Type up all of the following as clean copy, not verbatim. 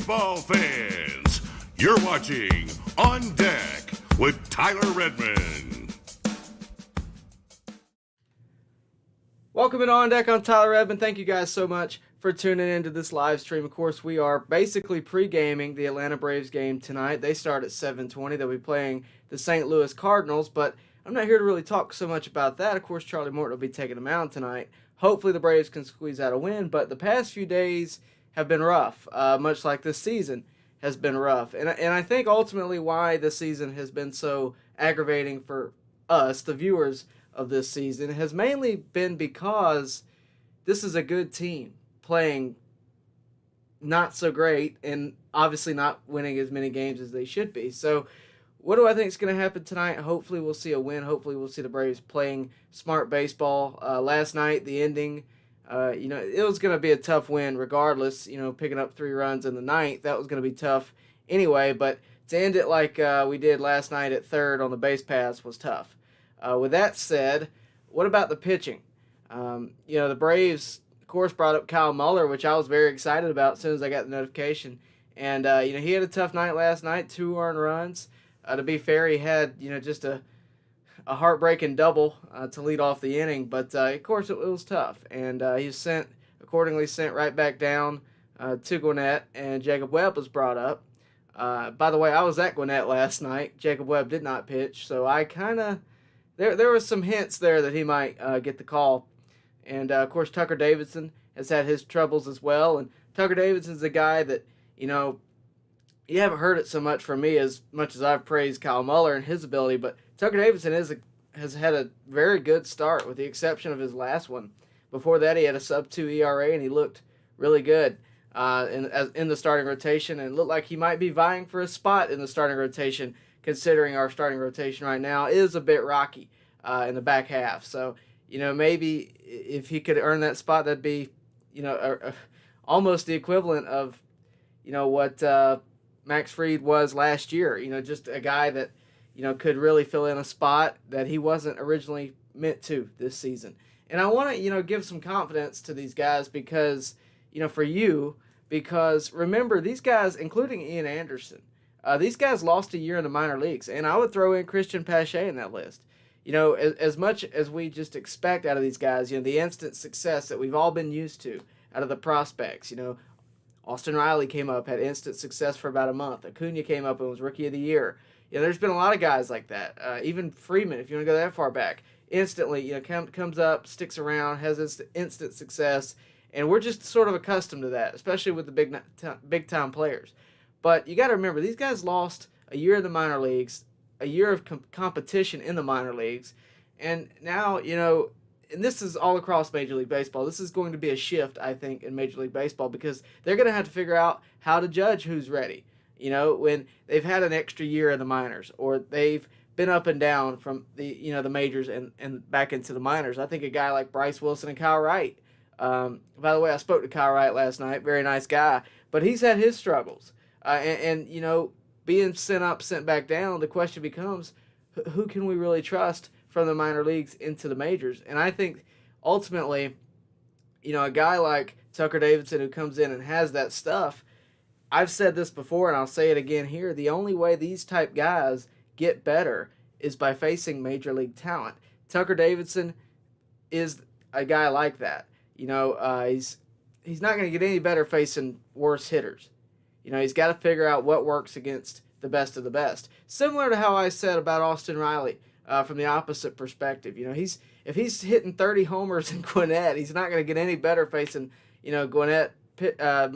baseball fans. You're watching On Deck with Tyler Redmond. Welcome to On Deck. I'm Tyler Redmond. Thank you guys so much for tuning into this live stream. Of course, we are basically pre-gaming the Atlanta Braves game tonight. They start at 7:20. They'll be playing the St. Louis Cardinals, but I'm not here to really talk so much about that. Of course, Charlie Morton will be taking them out tonight. Hopefully the Braves can squeeze out a win, but the past few days have been rough, much like this season has been rough. And I think ultimately why this season has been so aggravating for us, the viewers of this season, has mainly been because this is a good team playing not so great and obviously not winning as many games as they should be. So what do I think is going to happen tonight? Hopefully we'll see a win. Hopefully we'll see the Braves playing smart baseball. Last night, the ending, it was going to be a tough win regardless. Picking up 3 runs in the ninth, that was going to be tough anyway. But to end it like we did last night at third on the base paths was tough. With that said, what about the pitching? The Braves, of course, brought up Kyle Muller, which I was very excited about as soon as I got the notification. And, he had a tough night last night, 2 earned runs. To be fair, he had, just a heartbreaking double to lead off the inning. But, of course, it was tough. And he was accordingly sent right back down to Gwinnett, and Jacob Webb was brought up. By the way, I was at Gwinnett last night. Jacob Webb did not pitch, so I kind of... There was some hints there that he might get the call. And, of course, Tucker Davidson has had his troubles as well. And Tucker Davidson's a guy that, you haven't heard it so much from me as much as I've praised Kyle Muller and his ability, but Tucker Davidson has had a very good start with the exception of his last one. Before that, he had a sub-2 ERA, and he looked really good in the starting rotation and looked like he might be vying for a spot in the starting rotation, considering our starting rotation right now is a bit rocky in the back half. So, maybe if he could earn that spot, that'd be, almost the equivalent of, what Max Fried was last year. Just a guy that, could really fill in a spot that he wasn't originally meant to this season. And I want to, give some confidence to these guys because, because remember, these guys, including Ian Anderson, these guys lost a year in the minor leagues, and I would throw in Christian Pache in that list. As much as we just expect out of these guys, the instant success that we've all been used to out of the prospects, Austin Riley came up, had instant success for about a month. Acuna came up and was Rookie of the Year. There's been a lot of guys like that. Even Freeman, if you want to go that far back, instantly, comes up, sticks around, has instant success, and we're just sort of accustomed to that, especially with the big-time players. But you got to remember, these guys lost a year in the minor leagues, a year of competition in the minor leagues, and now, and this is all across Major League Baseball. This is going to be a shift, I think, in Major League Baseball because they're going to have to figure out how to judge who's ready. When they've had an extra year in the minors or they've been up and down from the majors and back into the minors. I think a guy like Bryce Wilson and Kyle Wright. By the way, I spoke to Kyle Wright last night. Very nice guy, but he's had his struggles. And being sent back down, the question becomes, who can we really trust from the minor leagues into the majors? And I think ultimately, a guy like Tucker Davidson who comes in and has that stuff, I've said this before and I'll say it again here, the only way these type guys get better is by facing major league talent. Tucker Davidson is a guy like that. He's not going to get any better facing worse hitters. He's got to figure out what works against the best of the best. Similar to how I said about Austin Riley from the opposite perspective. If he's hitting 30 homers in Gwinnett, he's not going to get any better facing, Gwinnett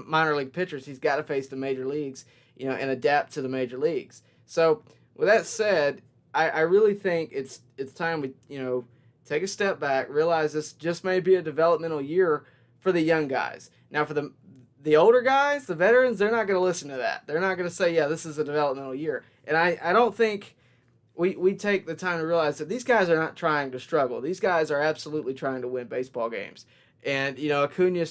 minor league pitchers. He's got to face the major leagues, and adapt to the major leagues. So with that said, I really think it's time we, take a step back, realize this just may be a developmental year for the young guys. Now for the older guys, the veterans, they're not going to listen to that. They're not going to say, yeah, this is a developmental year. And I don't think we take the time to realize that these guys are not trying to struggle. These guys are absolutely trying to win baseball games. And, Acuna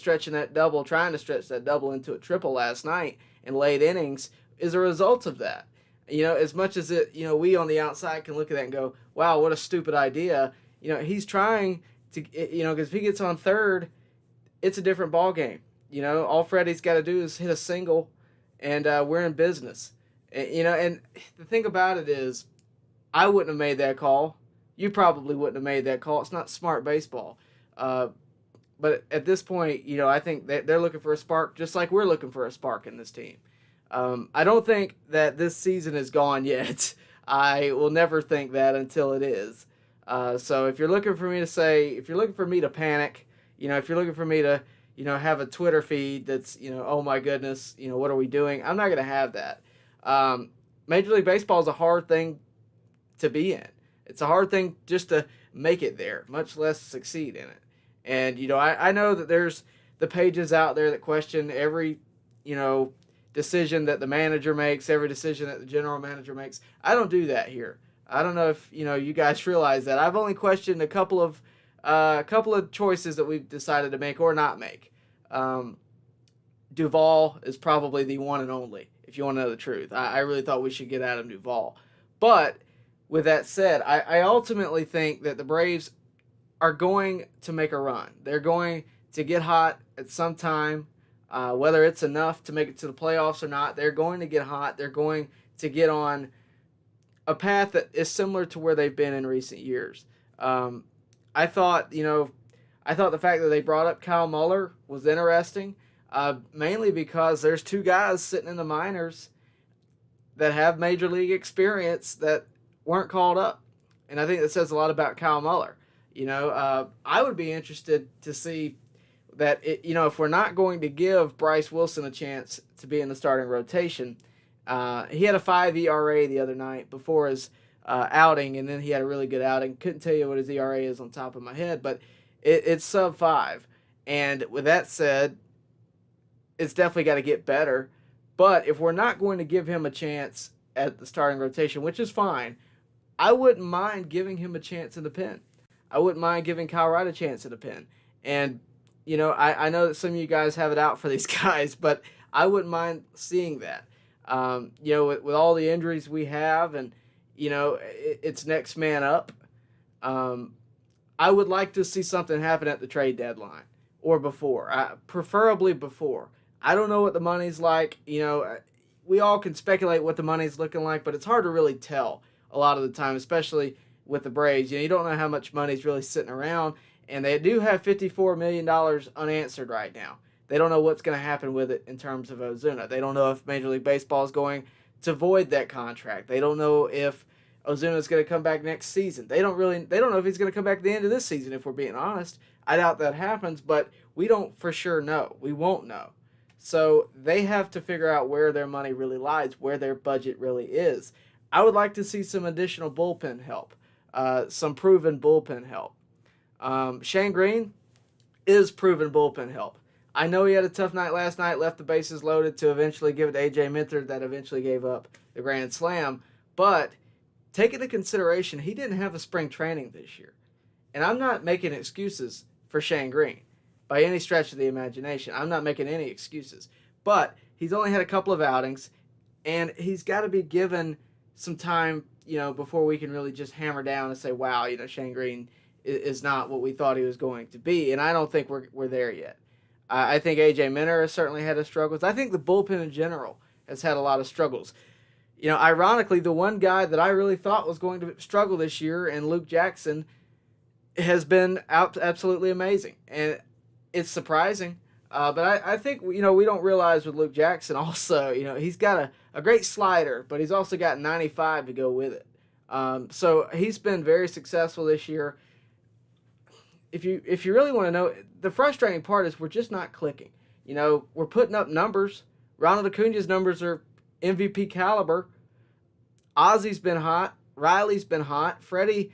trying to stretch that double into a triple last night in late innings is a result of that. As much as we on the outside can look at that and go, wow, what a stupid idea. He's trying to, because if he gets on third, it's a different ball game. All Freddie's got to do is hit a single and we're in business. And the thing about it is, I wouldn't have made that call. You probably wouldn't have made that call. It's not smart baseball. Uh, but at this point, I think they're looking for a spark, just like we're looking for a spark in this team. I don't think that this season is gone yet. I will never think that until it is. So if you're looking for me to say, if you're looking for me to panic, if you're looking for me to, have a Twitter feed that's, oh my goodness, what are we doing? I'm not going to have that. Major League Baseball is a hard thing to be in. It's a hard thing just to make it there, much less succeed in it. And, I know that there's the pages out there that question every, decision that the manager makes, every decision that the general manager makes. I don't do that here. I don't know if, you guys realize that. I've only questioned a couple of choices that we've decided to make or not make. Duvall is probably the one and only, if you want to know the truth. I really thought we should get Adam Duvall. But with that said, I ultimately think that the Braves are going to make a run. They're going to get hot at some time, whether it's enough to make it to the playoffs or not. They're going to get hot. They're going to get on a path that is similar to where they've been in recent years. I thought the fact that they brought up Kyle Muller was interesting, mainly because there's two guys sitting in the minors that have major league experience that weren't called up. And I think that says a lot about Kyle Muller. I would be interested to see that, if we're not going to give Bryce Wilson a chance to be in the starting rotation, he had a 5 ERA the other night before his outing, and then he had a really good outing. Couldn't tell you what his ERA is on top of my head, but it's sub 5. And with that said, it's definitely got to get better. But if we're not going to give him a chance at the starting rotation, which is fine, I wouldn't mind giving him a chance in the pen. I wouldn't mind giving Kyle Wright a chance in the pen. And, I know that some of you guys have it out for these guys, but I wouldn't mind seeing that. With all the injuries we have and, it's next man up, I would like to see something happen at the trade deadline or before, preferably before. I don't know what the money's like. We all can speculate what the money's looking like, but it's hard to really tell a lot of the time, especially with the Braves. You don't know how much money's really sitting around, and they do have $54 million unanswered right now. They don't know what's going to happen with it in terms of Ozuna. They don't know if Major League Baseball is going to void that contract. They don't know if Ozuna is going to come back next season. They don't know if he's going to come back at the end of this season, if we're being honest. I doubt that happens, but we don't for sure know. We won't know. So they have to figure out where their money really lies, where their budget really is. I would like to see some additional bullpen help, some proven bullpen help. Shane Green is proven bullpen help. I know he had a tough night last night, left the bases loaded to eventually give it to A.J. Minter that eventually gave up the grand slam. But take into consideration, he didn't have a spring training this year. And I'm not making excuses for Shane Green by any stretch of the imagination. I'm not making any excuses. But he's only had a couple of outings, and he's got to be given some time, before we can really just hammer down and say, wow, Shane Green is not what we thought he was going to be. And I don't think we're there yet. I think A.J. Minter has certainly had his struggles. I think the bullpen in general has had a lot of struggles. Ironically, the one guy that I really thought was going to struggle this year, and Luke Jackson, has been absolutely amazing. And it's surprising. But I think, we don't realize with Luke Jackson also, he's got a great slider, but he's also got 95 to go with it. So he's been very successful this year. If you really want to know, the frustrating part is we're just not clicking. We're putting up numbers. Ronald Acuna's numbers are MVP caliber. Ozzy's been hot. Riley's been hot. Freddie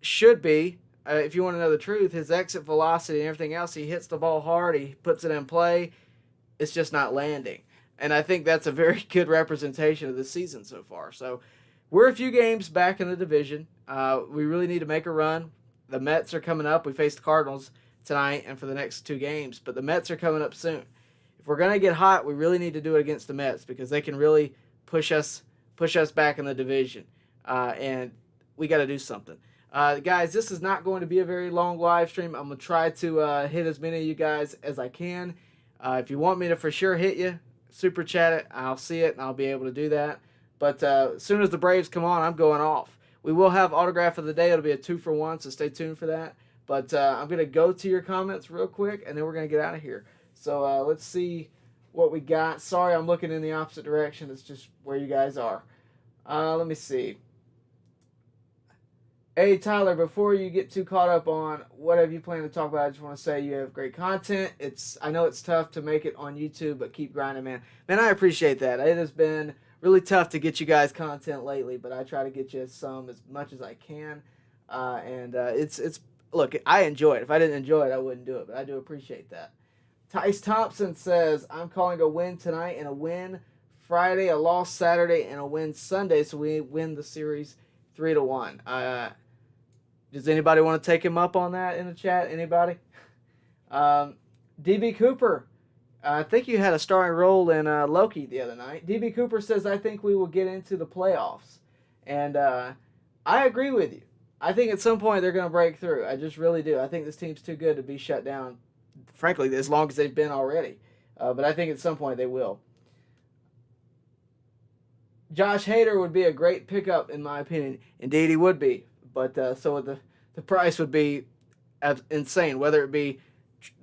should be. If you want to know the truth, his exit velocity and everything else, he hits the ball hard. He puts it in play. It's just not landing. And I think that's a very good representation of the season so far. So we're a few games back in the division. We really need to make a run. The Mets are coming up. We face the Cardinals tonight and for the next 2 games. But the Mets are coming up soon. If we're going to get hot, we really need to do it against the Mets because they can really push us back in the division. And we got to do something. Guys, this is not going to be a very long live stream. I'm going to try to hit as many of you guys as I can. If you want me to for sure hit you, super chat it, I'll see it and I'll be able to do that. But as soon as the Braves come on, I'm going off. We will have autograph of the day. It'll be a 2-for-1, so stay tuned for that. But I'm going to go to your comments real quick, and then we're going to get out of here. So let's see what we got. Sorry, I'm looking in the opposite direction. It's just where you guys are. Let me see. Hey, Tyler, before you get too caught up on whatever you plan to talk about, I just want to say you have great content. I know it's tough to make it on YouTube, but keep grinding, man. Man, I appreciate that. It has been really tough to get you guys content lately, but I try to get you some as much as I can. It's look, I enjoy it. If I didn't enjoy it, I wouldn't do it, but I do appreciate that. Tice Thompson says, I'm calling a win tonight and a win Friday, a loss Saturday, and a win Sunday, so we win the series 3-1. Does anybody want to take him up on that in the chat? Anybody? DB Cooper, I think you had a starring role in Loki the other night. DB Cooper says, I think we will get into the playoffs. And I agree with you. I think at some point they're going to break through. I just really do. I think this team's too good to be shut down, frankly, as long as they've been already. But I think at some point they will. Josh Hader would be a great pickup, in my opinion. Indeed, he would be. But so the price would be insane, whether it be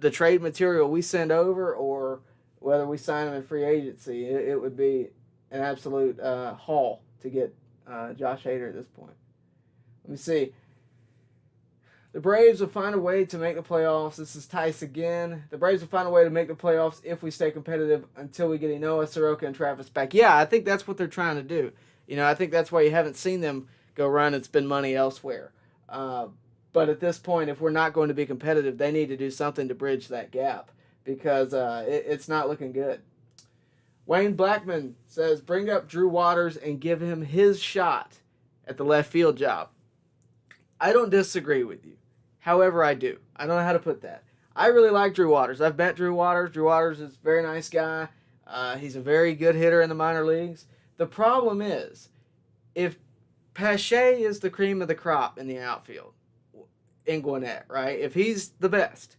the trade material we send over or whether we sign him in free agency. It would be an absolute haul to get Josh Hader at this point. Let me see. The Braves will find a way to make the playoffs. This is Tice again. The Braves will find a way to make the playoffs if we stay competitive until we get Enoa, Soroka, and Travis back. Yeah, I think that's what they're trying to do. I think that's why you haven't seen them go run and spend money elsewhere. But at this point, if we're not going to be competitive, they need to do something to bridge that gap because it's not looking good. Wayne Blackman says, bring up Drew Waters and give him his shot at the left field job. I don't disagree with you. However, I do. I don't know how to put that. I really like Drew Waters. I've met Drew Waters. Drew Waters is a very nice guy. He's a very good hitter in the minor leagues. The problem is, if Pache is the cream of the crop in the outfield in Gwinnett, right? If he's the best,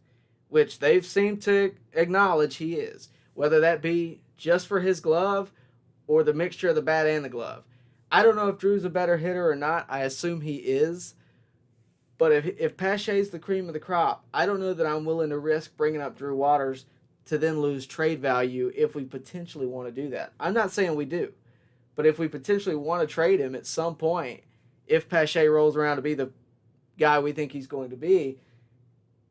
which they've seemed to acknowledge he is, whether that be just for his glove or the mixture of the bat and the glove. I don't know if Drew's a better hitter or not. I assume he is. But if Pache's the cream of the crop, I don't know that I'm willing to risk bringing up Drew Waters to then lose trade value if we potentially want to do that. I'm not saying we do. But if we potentially want to trade him at some point, if Pache rolls around to be the guy we think he's going to be,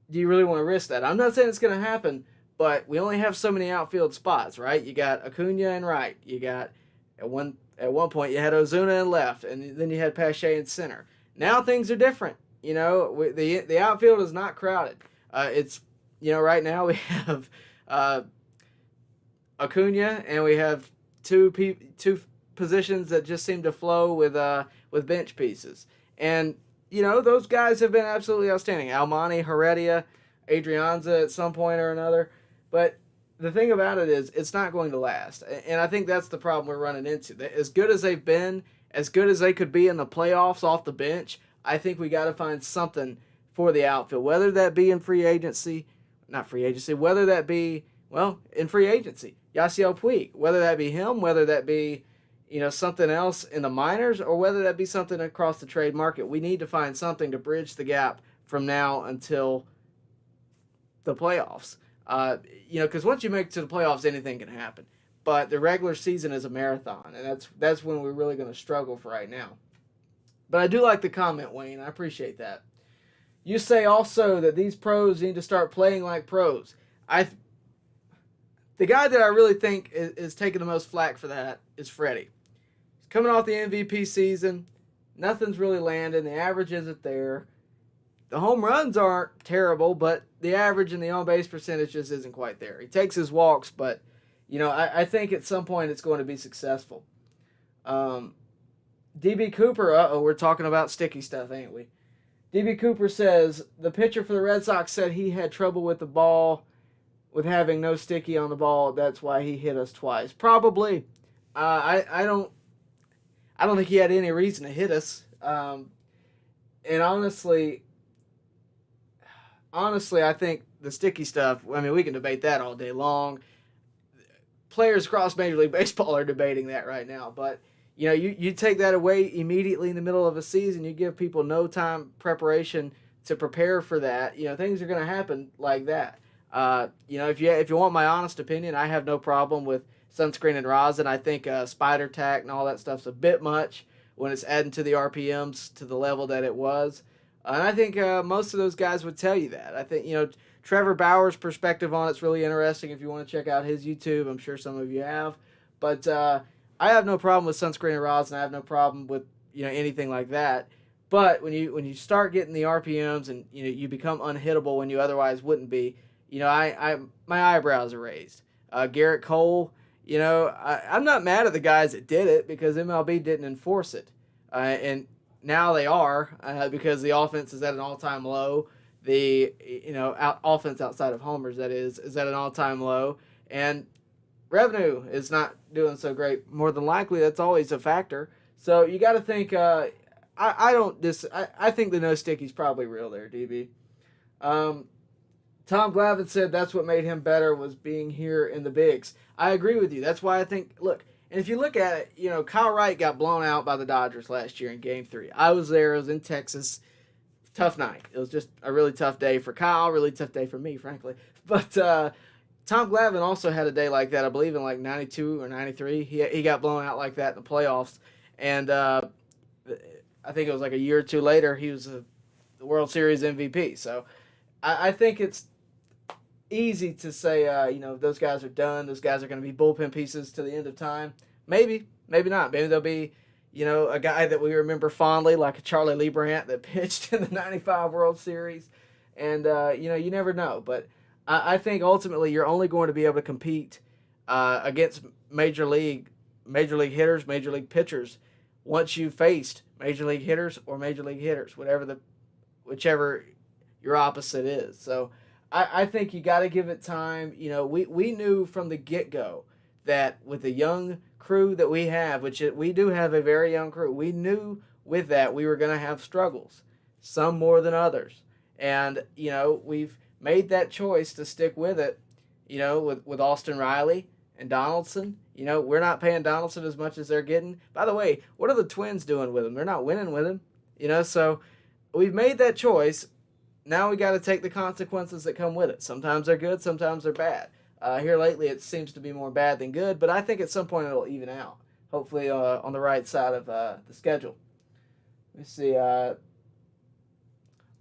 do you really want to risk that? I'm not saying it's going to happen, but we only have so many outfield spots, right? You got Acuna in right. You got, at one point, you had Ozuna in left, and then you had Pache in center. Now things are different. The outfield is not crowded. It's, right now we have Acuna, and we have two positions that just seem to flow with bench pieces. And, those guys have been absolutely outstanding. Almani, Heredia, Adrianza at some point or another. But the thing about it is it's not going to last. And I think that's the problem we're running into. As good as they've been, as good as they could be in the playoffs off the bench, I think we got to find something for the outfield, whether that be in free agency, whether that be, in free agency, Yasiel Puig, whether that be him, whether that be, something else in the minors, or whether that be something across the trade market. We need to find something to bridge the gap from now until the playoffs. Because once you make it to the playoffs, anything can happen. But the regular season is a marathon, and that's when we're really going to struggle for right now. But I do like the comment, Wayne. I appreciate that. You say also that these pros need to start playing like pros. The guy that I really think is taking the most flack for that is Freddie. He's coming off the MVP season. Nothing's really landing. The average isn't there. The home runs aren't terrible, but the average and the on-base percentage just isn't quite there. He takes his walks, but, I think at some point it's going to be successful. DB Cooper, we're talking about sticky stuff, ain't we? DB Cooper says, the pitcher for the Red Sox said he had trouble with the ball, with having no sticky on the ball. That's why he hit us twice. Probably. I don't think he had any reason to hit us. And honestly, I think the sticky stuff, we can debate that all day long. players across Major League Baseball are debating that right now. But, you take that away immediately in the middle of a season. You give people no time preparation to prepare for that. Things are going to happen like that. If you want my honest opinion, I have no problem with sunscreen and rosin. I think spider tack and all that stuff's a bit much when it's adding to the RPMs to the level that it was. And I think most of those guys would tell you that. I think, Trevor Bauer's perspective on it's really interesting if you want to check out his YouTube. I'm sure some of you have. But I have no problem with sunscreen and rosin. I have no problem with, anything like that. But when you start getting the RPMs and, you become unhittable when you otherwise wouldn't be, my eyebrows are raised. Garrett Cole, I'm not mad at the guys that did it because MLB didn't enforce it. And now they are because the offense is at an all-time low. The offense outside of homers, that is at an all-time low. And revenue is not doing so great. More than likely, that's always a factor. So you got to think, I think the no sticky's probably real there, DB. Tom Glavine said that's what made him better was being here in the bigs. I agree with you. That's why I think, look, and if you look at it, Kyle Wright got blown out by the Dodgers last year in Game 3. I was there. I was in Texas. Tough night. It was just a really tough day for Kyle, really tough day for me, frankly. But Tom Glavine also had a day like that, I believe, in like 92 or 93. He got blown out like that in the playoffs. And I think it was like a year or two later, he was the World Series MVP. So I think it's easy to say, those guys are done. Those guys are going to be bullpen pieces to the end of time. Maybe, maybe not. Maybe they'll be, a guy that we remember fondly, like a Charlie Leibrandt that pitched in the 95 World Series. And, you never know. But I think ultimately you're only going to be able to compete against major league hitters, major league pitchers, once you've faced major league hitters or major league hitters, whichever your opposite is. So I think you got to give it time. We knew from the get-go that with the young crew that we have, we do have a very young crew, we knew with that we were going to have struggles, some more than others. And, we've made that choice to stick with it, with Austin Riley and Donaldson. We're not paying Donaldson as much as they're getting. By the way, what are the Twins doing with him? They're not winning with him. So we've made that choice. Now we got to take the consequences that come with it. Sometimes they're good, sometimes they're bad. Here lately it seems to be more bad than good, but I think at some point it'll even out. Hopefully on the right side of the schedule. Let me see.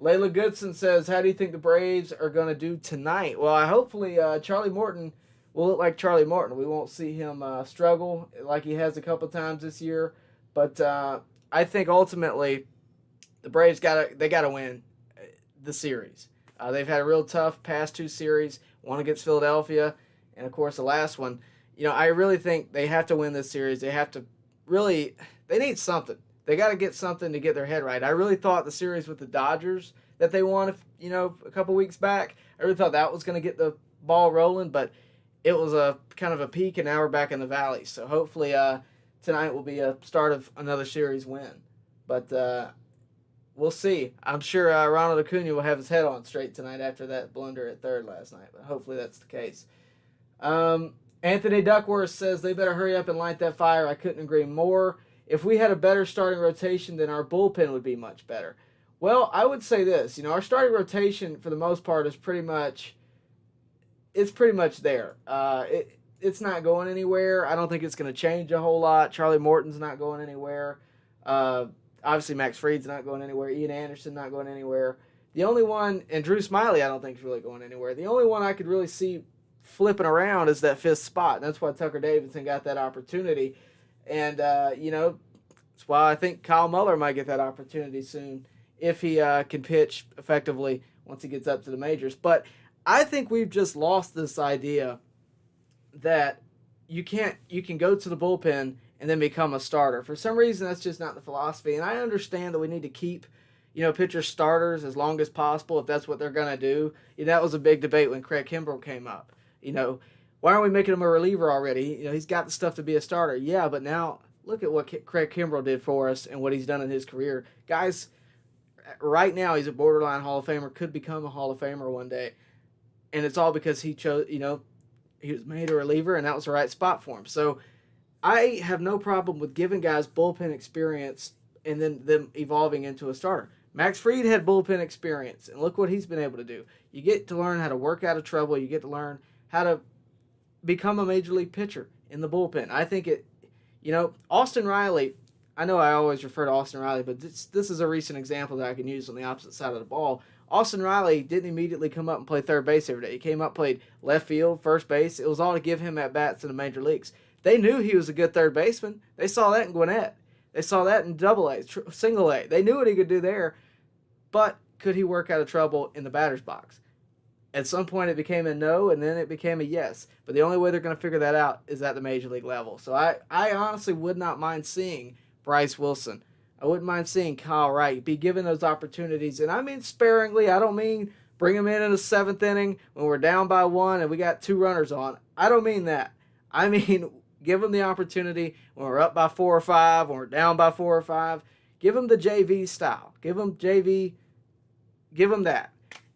Layla Goodson says, how do you think the Braves are going to do tonight? Well, hopefully Charlie Morton will look like Charlie Morton. We won't see him struggle like he has a couple times this year. But I think ultimately the Braves got to win the series. They've had a real tough past two series, one against Philadelphia, and of course the last one. I really think they have to win this series. They need something. They got to get something to get their head right. I really thought the series with the Dodgers that they won, a couple weeks back, I really thought that was going to get the ball rolling, but it was a kind of a peak, and now we're back in the valley. So hopefully tonight will be a start of another series win. But we'll see. I'm sure Ronald Acuna will have his head on straight tonight after that blunder at third last night, but hopefully that's the case. Anthony Duckworth says they better hurry up and light that fire. I couldn't agree more. If we had a better starting rotation, then our bullpen would be much better. Well, I would say this. Our starting rotation, for the most part, is pretty much there. It's not going anywhere. I don't think it's going to change a whole lot. Charlie Morton's not going anywhere. Obviously, Max Fried's not going anywhere. Ian Anderson not going anywhere. The only one, and Drew Smiley, I don't think is really going anywhere. The only one I could really see flipping around is that fifth spot. That's why Tucker Davidson got that opportunity. And, that's why I think Kyle Muller might get that opportunity soon if he can pitch effectively once he gets up to the majors. But I think we've just lost this idea that you can go to the bullpen and then become a starter. For some reason, that's just not the philosophy. And I understand that we need to keep, pitchers starters as long as possible if that's what they're going to do. That was a big debate when Craig Kimbrell came up. Why aren't we making him a reliever already? He's got the stuff to be a starter. Yeah, but now look at what Craig Kimbrell did for us and what he's done in his career. Guys, right now he's a borderline Hall of Famer, could become a Hall of Famer one day. And it's all because he chose, He was made a reliever, and that was the right spot for him. So I have no problem with giving guys bullpen experience and then them evolving into a starter. Max Fried had bullpen experience, and look what he's been able to do. You get to learn how to work out of trouble. You get to learn how to become a major league pitcher in the bullpen. I think Austin Riley, I know I always refer to Austin Riley, but this is a recent example that I can use on the opposite side of the ball. Austin Riley didn't immediately come up and play third base every day. He came up, played left field, first base. It was all to give him at-bats in the major leagues. They knew he was a good third baseman. They saw that in Gwinnett. They saw that in Double-A, Single-A. They knew what he could do there, but could he work out of trouble in the batter's box? At some point, it became a no, and then it became a yes. But the only way they're going to figure that out is at the major league level. So I honestly would not mind seeing Bryce Wilson. I wouldn't mind seeing Kyle Wright be given those opportunities. And I mean sparingly. I don't mean bring him in the seventh inning when we're down by one and we got 2 runners on. I don't mean that. I mean give them the opportunity when we're up by 4 or 5, when we're down by 4 or 5. Give them the JV style. Give them that.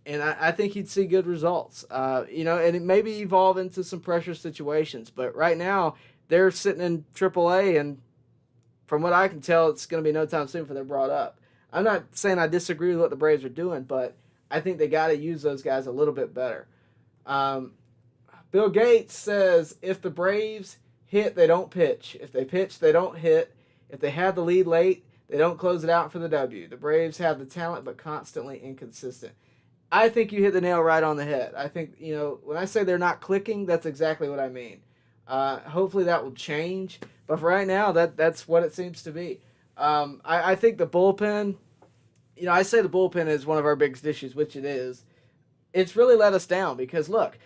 And I think he'd see good results. And it maybe evolve into some pressure situations. But right now, they're sitting in AAA, and from what I can tell, it's going to be no time soon before they're brought up. I'm not saying I disagree with what the Braves are doing, but I think they got to use those guys a little bit better. Bill Gates says if the Braves hit, they don't pitch. If they pitch, they don't hit. If they have the lead late, they don't close it out for the W. The Braves have the talent, but constantly inconsistent. I think you hit the nail right on the head. I think, when I say they're not clicking, that's exactly what I mean. Hopefully that will change. But for right now, that's what it seems to be. I think the bullpen, I say the bullpen is one of our biggest issues, which it is. It's really let us down because, look,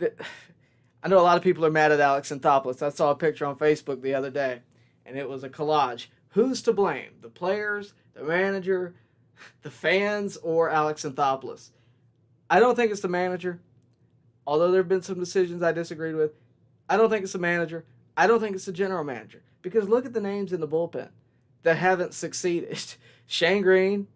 I know a lot of people are mad at Alex Anthopoulos. I saw a picture on Facebook the other day, and it was a collage. Who's to blame? The players, the manager, the fans, or Alex Anthopoulos? I don't think it's the manager, although there have been some decisions I disagreed with. I don't think it's the manager. I don't think it's the general manager. Because look at the names in the bullpen that haven't succeeded. Shane Green,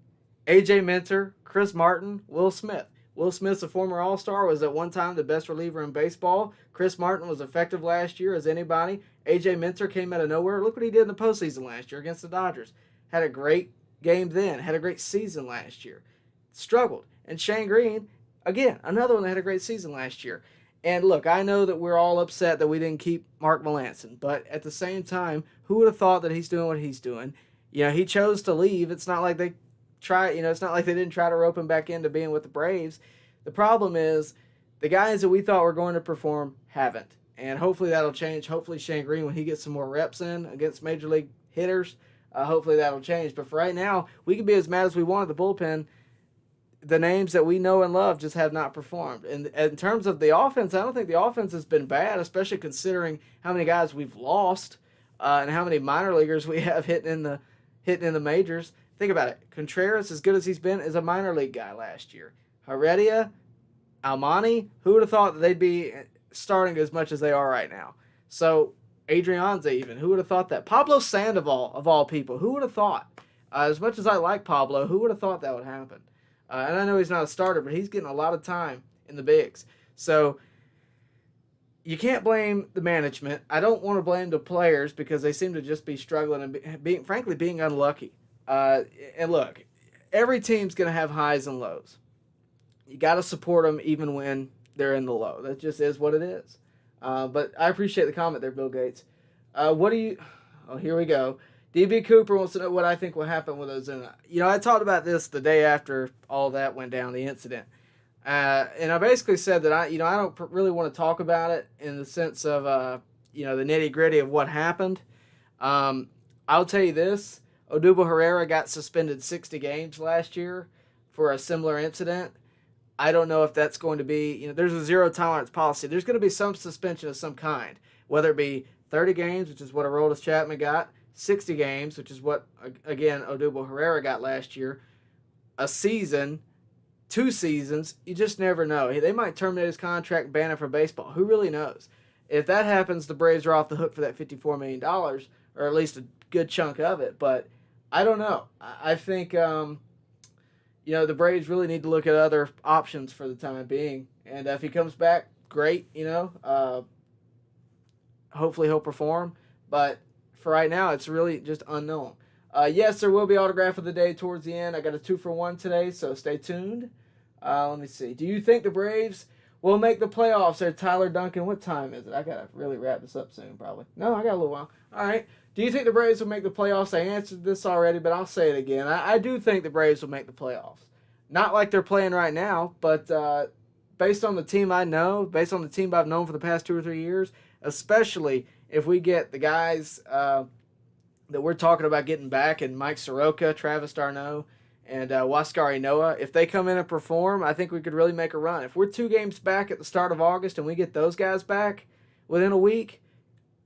A.J. Minter, Chris Martin, Will Smith. Will Smith's a former All-Star, was at one time the best reliever in baseball. Chris Martin was effective last year as anybody. A.J. Minter came out of nowhere. Look what he did in the postseason last year against the Dodgers. Had a great game then. Had a great season last year. Struggled. And Shane Green, again, another one that had a great season last year. And look, I know that we're all upset that we didn't keep Mark Melancon, but at the same time, who would have thought that he's doing what he's doing? He chose to leave. It's not like they it's not like they didn't try to rope him back into being with the Braves. The problem is the guys that we thought were going to perform haven't. And hopefully that'll change. Hopefully Shane Green, when he gets some more reps in against major league hitters, hopefully that'll change. But for right now, we can be as mad as we want at the bullpen. The names that we know and love just have not performed. And in terms of the offense, I don't think the offense has been bad, especially considering how many guys we've lost and how many minor leaguers we have hitting in the majors. Think about it. Contreras, as good as he's been, is a minor league guy last year. Heredia, Almani, who would have thought that they'd be starting as much as they are right now? So Adrianza even, who would have thought that? Pablo Sandoval, of all people, who would have thought? As much as I like Pablo, who would have thought that would happen? And I know he's not a starter, but he's getting a lot of time in the bigs. So you can't blame the management. I don't want to blame the players because they seem to just be struggling and being unlucky. And look, every team's going to have highs and lows. You got to support them even when they're in the low. That just is what it is. But I appreciate the comment there, Bill Gates. Here we go. DB Cooper wants to know what I think will happen with Ozuna. I talked about this the day after all that went down, the incident. And I basically said that I don't really want to talk about it in the sense of, the nitty-gritty of what happened. I'll tell you this. Odubel Herrera got suspended 60 games last year for a similar incident. I don't know if that's going to be, there's a zero-tolerance policy. There's going to be some suspension of some kind, whether it be 30 games, which is what Aroldis Chapman got, 60 games, which is what, again, Odubel Herrera got last year, a season, 2 seasons, you just never know. They might terminate his contract and ban him from baseball. Who really knows? If that happens, the Braves are off the hook for that $54 million, or at least a good chunk of it. But I don't know. I think, the Braves really need to look at other options for the time being. And if he comes back, great, hopefully he'll perform. But for right now, it's really just unknown. Yes, there will be autograph of the day towards the end. I got a 2-for-1 today, so stay tuned. Let me see. Do you think the Braves will make the playoffs? There, Tyler Duncan. What time is it? I gotta really wrap this up soon, probably. No, I got a little while. All right. Do you think the Braves will make the playoffs? I answered this already, but I'll say it again. I do think the Braves will make the playoffs. Not like they're playing right now, but based on the team I know, based on the team I've known for the past 2 or 3 years, especially if we get the guys that we're talking about getting back, and Mike Soroka, Travis d'Arnaud, and Huascar Ynoa, if they come in and perform, I think we could really make a run. If we're 2 games back at the start of August and we get those guys back within a week,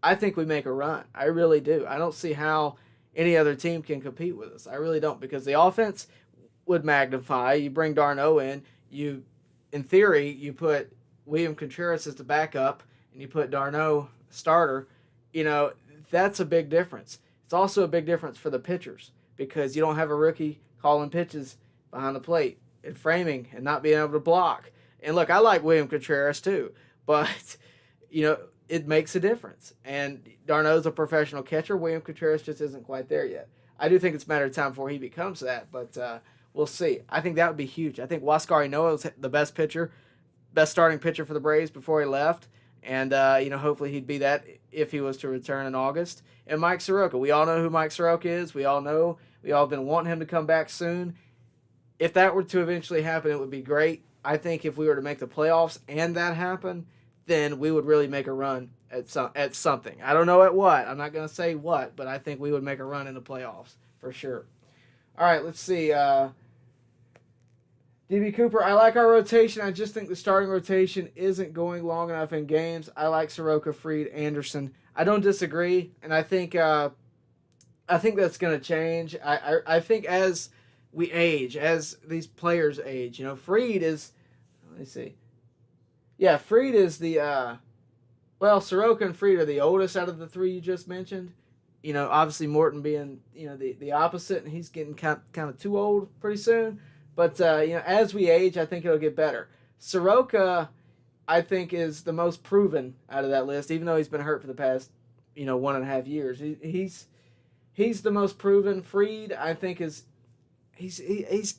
I think we make a run. I really do. I don't see how any other team can compete with us. I really don't, because the offense would magnify. You bring d'Arnaud in, in theory, you put William Contreras as the backup, and you put d'Arnaud starter. That's a big difference. It's also a big difference for the pitchers, because you don't have a rookie calling pitches behind the plate and framing and not being able to block. And look, I like William Contreras too, but it makes a difference. And d'Arnaud's a professional catcher. William Contreras just isn't quite there yet. I do think it's a matter of time before he becomes that, but we'll see. I think that would be huge. I think Huascar Ynoa was the best starting pitcher for the Braves before he left. And, hopefully he'd be that if he was to return in August. And Mike Soroka. We all know who Mike Soroka is. We all have been wanting him to come back soon. If that were to eventually happen, it would be great. I think if we were to make the playoffs and that happen, then we would really make a run at something. I don't know at what. I'm not going to say what, but I think we would make a run in the playoffs for sure. All right, let's see. DB Cooper, I like our rotation. I just think the starting rotation isn't going long enough in games. I like Soroka, Fried, Anderson. I don't disagree, and I think that's going to change. I think as we age, as these players age, Fried is. Let me see. Yeah, Fried is the. Soroka and Fried are the oldest out of the 3 you just mentioned. Obviously Morton being the opposite, and he's getting kind of too old pretty soon. But, as we age, I think it'll get better. Soroka, I think, is the most proven out of that list, even though he's been hurt for the past, 1.5 years. He's the most proven. Fried, I think, he's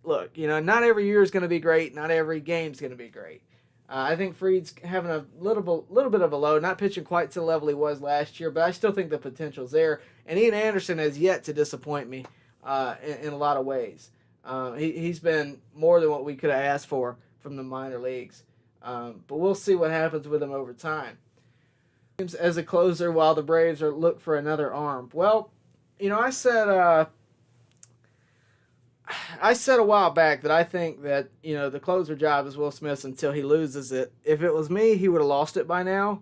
look, not every year is going to be great. Not every game is going to be great. I think Fried's having a little bit of a low, not pitching quite to the level he was last year, but I still think the potential's there. And Ian Anderson has yet to disappoint me in a lot of ways. He's been more than what we could have asked for from the minor leagues. But we'll see what happens with him over time. As a closer while the Braves look for another arm. Well, I said a while back that I think that, the closer job is Will Smith's until he loses it. If it was me, he would have lost it by now.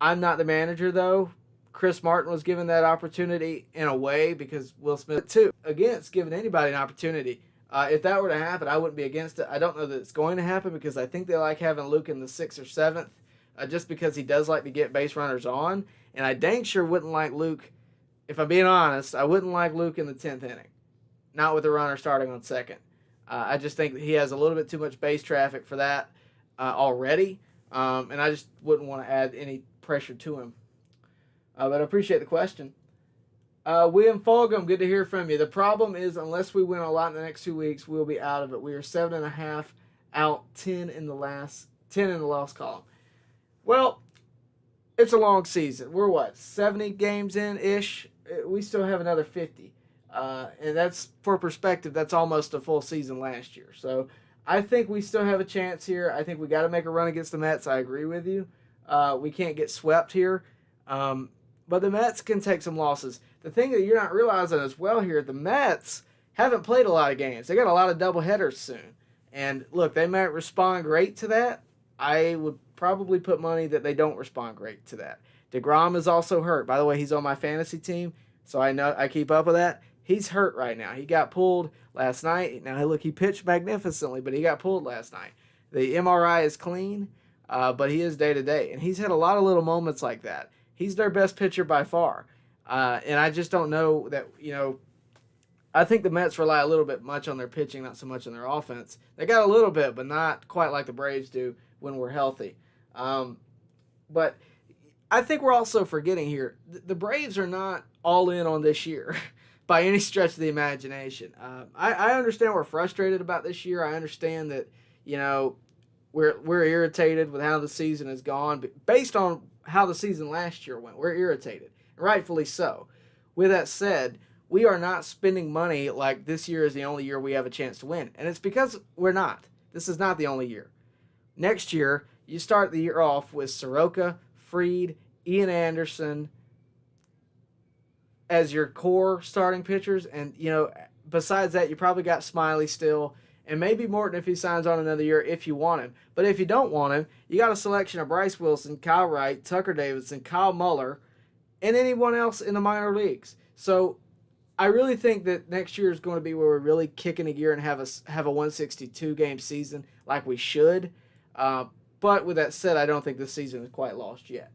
I'm not the manager, though. Chris Martin was given that opportunity in a way because Will Smith, too, against giving anybody an opportunity. If that were to happen, I wouldn't be against it. I don't know that it's going to happen because I think they like having Luke in the 6th or 7th just because he does like to get base runners on. And I dang sure wouldn't like Luke, if I'm being honest, I wouldn't like Luke in the 10th inning. Not with the runner starting on second. I just think he has a little bit too much base traffic for that already. And I just wouldn't want to add any pressure to him. But I appreciate the question. William Fulgham, good to hear from you. The problem is, unless we win a lot in the next 2 weeks, we'll be out of it. We are 7.5 out, 10 in the loss column. Well, it's a long season. We're 70 games in-ish? We still have another 50. And that's, for perspective, that's almost a full season last year. So I think we still have a chance here. I think we got to make a run against the Mets. I agree with you. We can't get swept here. But the Mets can take some losses. The thing that you're not realizing as well here, the Mets haven't played a lot of games. They got a lot of doubleheaders soon. And look, they might respond great to that. I would probably put money that they don't respond great to that. DeGrom is also hurt. By the way, he's on my fantasy team, so I know I keep up with that. He's hurt right now. He got pulled last night. Now, look, he pitched magnificently, but he got pulled last night. The MRI is clean, but he is day-to-day. And he's had a lot of little moments like that. He's their best pitcher by far. And I just don't know that, I think the Mets rely a little bit much on their pitching, not so much on their offense. They got a little bit, but not quite like the Braves do when we're healthy. But I think we're also forgetting here, the Braves are not all in on this year by any stretch of the imagination. I understand we're frustrated about this year. I understand that, you know, we're irritated with how the season has gone. But based on how the season last year went, we're irritated, rightfully so. With that said, we are not spending money like this year is the only year we have a chance to win. And it's because we're not. This is not the only year. Next year, you start the year off with Soroka, Fried, Ian Anderson as your core starting pitchers. And, you know, besides that, you probably got Smiley still. And maybe Morton if he signs on another year if you want him. But if you don't want him, you got a selection of Bryce Wilson, Kyle Wright, Tucker Davidson, Kyle Muller, and anyone else in the minor leagues. So I really think that next year is going to be where we're really kicking a gear and have a 162-game season like we should. But with that said, I don't think this season is quite lost yet.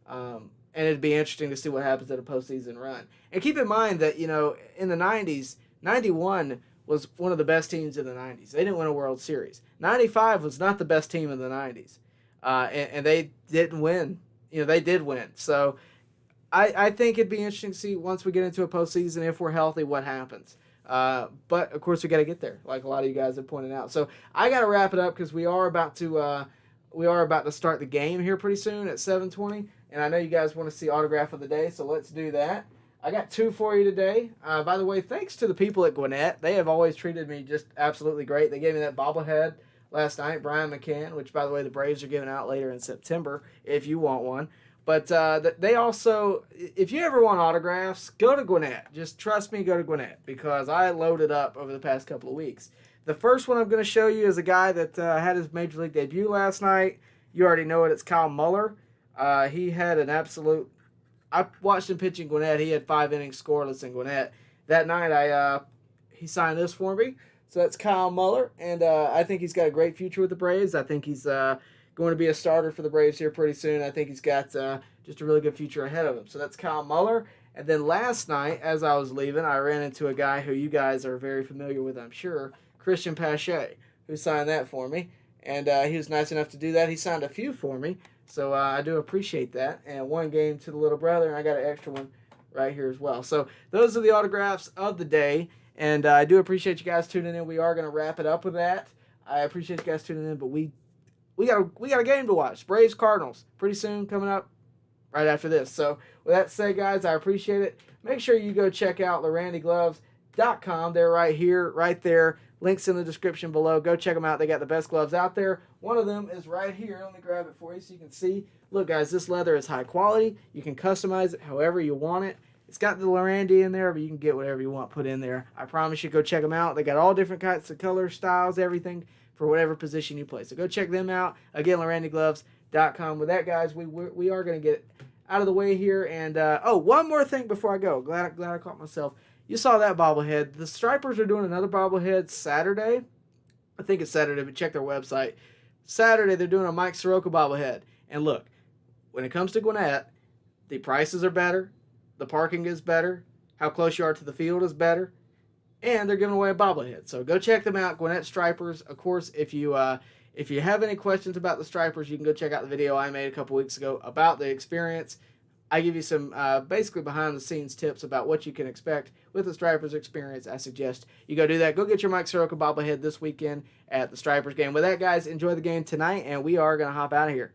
And it'd be interesting to see what happens at a postseason run. And keep in mind that, you know, in the 90s, 91 was one of the best teams in the 90s. They didn't win a World Series. 95 was not the best team in the 90s. And they didn't win. You know, they did win. So I think it'd be interesting to see once we get into a postseason, if we're healthy, what happens. But, of course, we got to get there, like a lot of you guys have pointed out. So I got to wrap it up because we are about to start the game here pretty soon at 7:20. And I know you guys want to see autograph of the day, so let's do that. I got two for you today. By the way, thanks to the people at Gwinnett. They have always treated me just absolutely great. They gave me that bobblehead last night, Brian McCann, which, by the way, the Braves are giving out later in September if you want one. But they also, if you ever want autographs, go to Gwinnett. Just trust me, go to Gwinnett because I loaded up over the past couple of weeks. The first one I'm going to show you is a guy that had his Major League debut last night. You already know it. It's Kyle Muller. He had an absolute... I watched him pitch in Gwinnett. He had 5 innings scoreless in Gwinnett. That night, he signed this for me. So that's Kyle Muller, and I think he's got a great future with the Braves. I think he's going to be a starter for the Braves here pretty soon. I think he's got just a really good future ahead of him. So that's Kyle Muller. And then last night, as I was leaving, I ran into a guy who you guys are very familiar with, I'm sure, Christian Pache, who signed that for me. And he was nice enough to do that. He signed a few for me. So I do appreciate that. And one game to the little brother, and I got an extra one right here as well. So those are the autographs of the day. And I do appreciate you guys tuning in. We are going to wrap it up with that. I appreciate you guys tuning in, but we got a game to watch. Braves Cardinals pretty soon coming up right after this. So with that said, guys, I appreciate it. Make sure you go check out LlerandIGloves.com. They're right here, right there. Links in the description below. Go check them out. They got the best gloves out there. One of them is right here. Let me grab it for you so you can see. Look, guys, this leather is high quality. You can customize it however you want it. It's got the Llerandi in there, but you can get whatever you want put in there. I promise you, go check them out. They got all different kinds of colors, styles, everything for whatever position you play. So go check them out. Again, LlerandIGloves.com. With that, guys, we are going to get out of the way here. And, one more thing before I go. Glad I caught myself. You saw that bobblehead. The Stripers are doing another bobblehead Saturday. I think it's Saturday, but check their website. Saturday, they're doing a Mike Soroka bobblehead. And look, when it comes to Gwinnett, the prices are better. The parking is better. How close you are to the field is better. And they're giving away a bobblehead. So go check them out, Gwinnett Stripers. Of course, if you have any questions about the Stripers, you can go check out the video I made a couple weeks ago about the experience. I give you some basically behind-the-scenes tips about what you can expect with the Stripers experience. I suggest you go do that. Go get your Mike Soroka bobblehead this weekend at the Stripers game. With that, guys, enjoy the game tonight, and we are going to hop out of here.